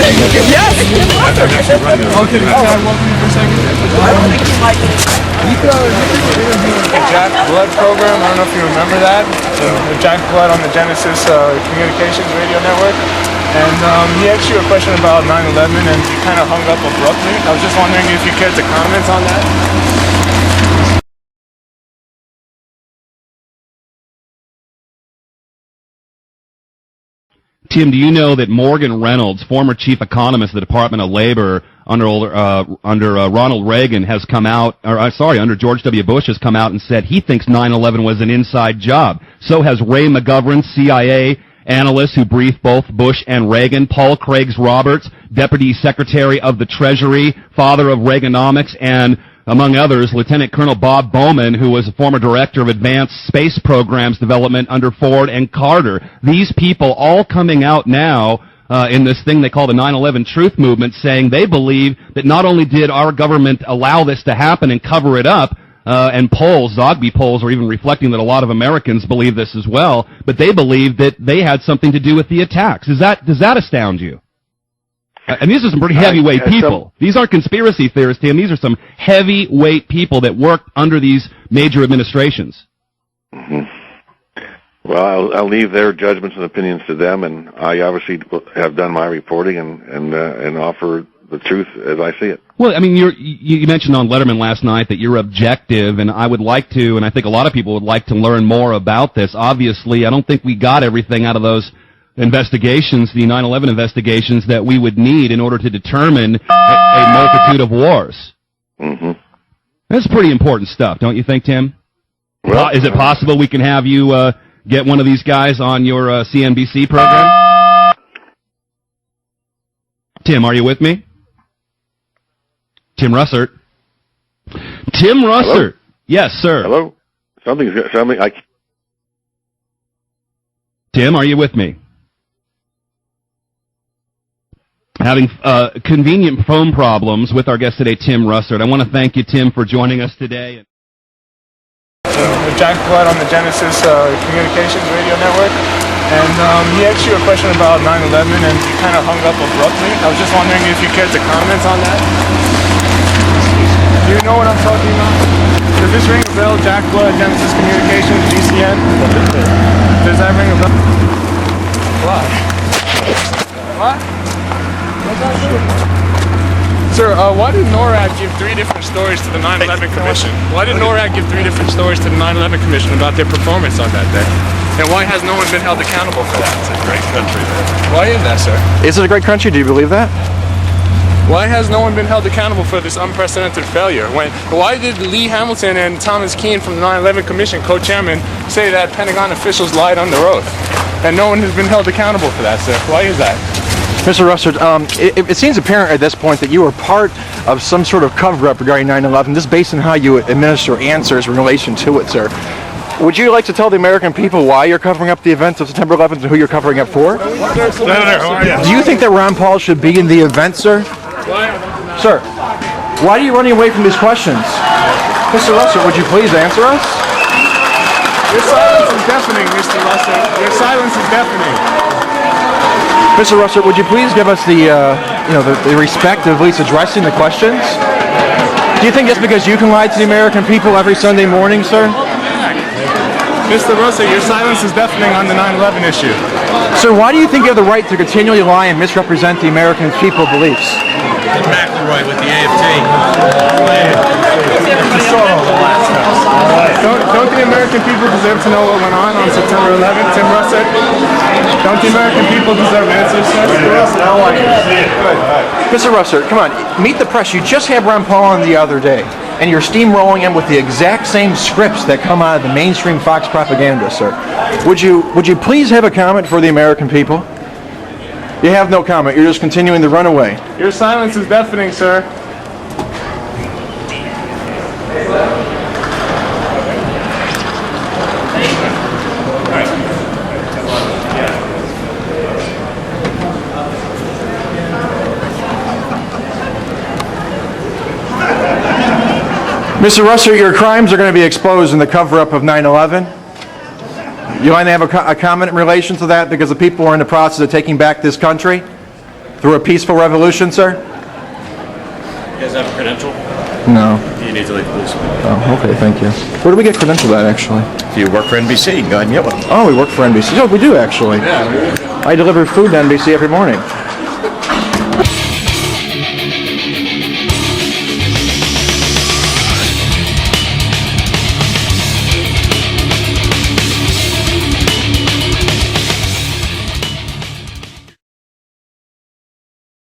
Yes! Okay, can I walk with you for a second? I don't think you might. The Jack Blood program, I don't know if you remember that. The Jack Blood on the Genesis Communications Radio Network. And he asked you a question about 9/11 and you kind of hung up abruptly. I was just wondering if you cared to comment on that. Tim, do you know that Morgan Reynolds, former chief economist of the Department of Labor under Ronald Reagan, has come out, under George W. Bush has come out and said he thinks 9/11 was an inside job. So has Ray McGovern, CIA analyst who briefed both Bush and Reagan, Paul Craigs-Roberts, Deputy Secretary of the Treasury, father of Reaganomics, and among others, Lieutenant Colonel Bob Bowman, who was a former director of advanced space programs development under Ford and Carter. These people all coming out now in this thing they call the 9/11 Truth Movement, saying they believe that not only did our government allow this to happen and cover it up, and polls, Zogby polls, are even reflecting that a lot of Americans believe this as well, but they believe that they had something to do with the attacks. Does that astound you? And these are some pretty heavyweight people. These aren't conspiracy theorists, Tim. These are some heavyweight people that worked under these major administrations. Mm-hmm. Well, I'll leave their judgments and opinions to them, and I obviously have done my reporting and offer the truth as I see it. Well, I mean, you mentioned on Letterman last night that you're objective, and I would like to, and I think a lot of people would like to learn more about this. Obviously, I don't think we got everything out of those investigations, the 9/11 investigations, that we would need in order to determine a multitude of wars. Mm-hmm. That's pretty important stuff, don't you think, Tim? Well, is it possible we can have you get one of these guys on your CNBC program? Tim, are you with me? Tim Russert. Tim Russert. Hello? Yes, sir. Hello? Something. Tim, are you with me? Having convenient phone problems with our guest today, Tim Russert. I want to thank you, Tim, for joining us today. Jack Blood on the Genesis Communications Radio Network. And he asked you a question about 9/11 and you kind of hung up abruptly. I was just wondering if you cared to comment on that. Do you know what I'm talking about? Does this ring a bell? Jack Blood, Genesis Communications, GCN? Does that ring a bell? What? What? Sir, why did NORAD give 3 different stories to the 9/11 Commission? Why did NORAD give 3 different stories to the 9/11 Commission about their performance on that day? And why has no one been held accountable for that? It's a great country, man. Why is that, sir? Is it a great country? Do you believe that? Why has no one been held accountable for this unprecedented failure? Why did Lee Hamilton and Thomas Keane from the 9/11 Commission, co-chairman, say that Pentagon officials lied under oath? And no one has been held accountable for that, sir. Why is that? Mr. Russert, it seems apparent at this point that you were part of some sort of cover-up regarding 9/11, just based on how you administer answers in relation to it, sir. Would you like to tell the American people why you're covering up the events of September 11th and who you're covering up for? Senator, how are you? Do you think that Ron Paul should be in the event, sir? Sir, why are you running away from these questions? Mr. Russert, would you please answer us? Your silence is deafening, Mr. Russert. Your silence is deafening. Mr. Russert, would you please give us the respect of at least addressing the questions? Do you think just because you can lie to the American people every Sunday morning, sir? Mr. Russert, your silence is deafening on the 9/11 issue. Sir, why do you think you have the right to continually lie and misrepresent the American people's beliefs? McElroy with the AFT. Don't the American people deserve to know what went on September 11th, Tim Russert? Don't the American people deserve answers, sir? Mr. Russert, come on, meet the press. You just had Ron Paul on the other day, and you're steamrolling him with the exact same scripts that come out of the mainstream Fox propaganda, sir. Would you please have a comment for the American people? You have no comment. You're just continuing to run away. Your silence is deafening, sir. Mr. Russert, your crimes are going to be exposed in the cover-up of 9/11. You want to have a comment in relation to that because the people are in the process of taking back this country? through a peaceful revolution, sir? You guys have a credential? No. You need to leave the police. Oh, okay, thank you. Where do we get credentialed at, actually? If you work for NBC, go ahead and get one. Oh, we work for NBC. Oh, we do, actually. Yeah. I deliver food to NBC every morning.